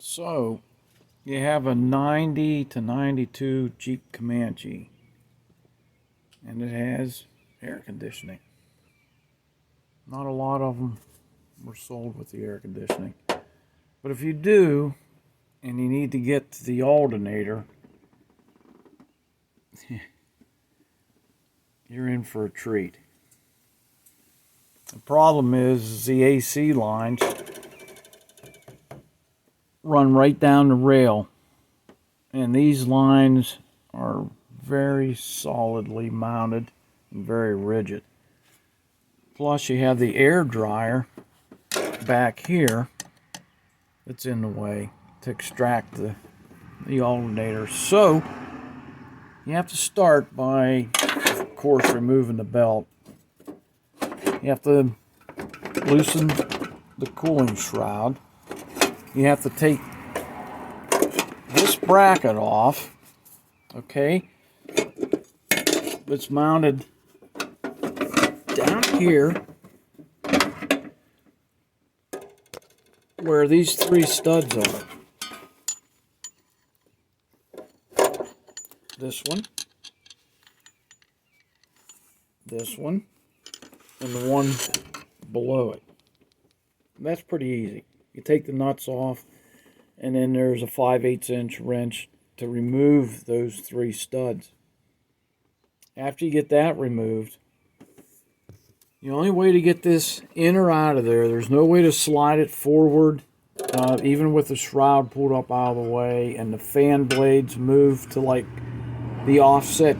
So, you have a 90 to 92 Jeep Comanche, and it has air conditioning. Not a lot of them were sold with the air conditioning. But if you do, and you need to get to the alternator, you're in for a treat. The problem is the AC lines run right down the rail, and these lines are very solidly mounted and very rigid. Plus you have the air dryer back here that's in the way to extract the alternator. So you have to start by, of course, removing the belt. You have to loosen the cooling shroud. You have to take this bracket off, okay? It's mounted down here where these three studs are. This one, and the one below it. That's pretty easy. You take the nuts off, and then there's a 5/8" wrench to remove those three studs. After you get that removed, the only way to get this in or out of there, there's no way to slide it forward, even with the shroud pulled up out of the way and the fan blades moved to like the offset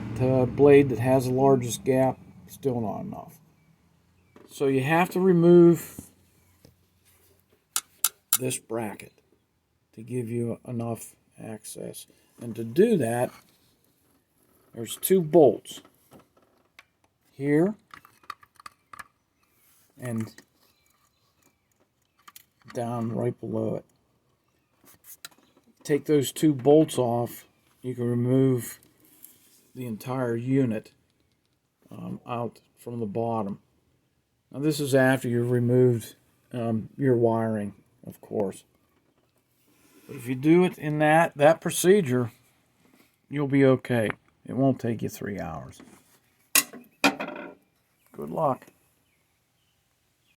blade that has the largest gap. Still not enough. So you have to remove this bracket to give you enough access. And to do that, there's two bolts here and down right below it. Take those two bolts off, you can remove the entire unit out from the bottom. Now this is after you've removed your wiring, of course. But if you do it in that procedure, you'll be okay. It won't take you 3 hours. Good luck.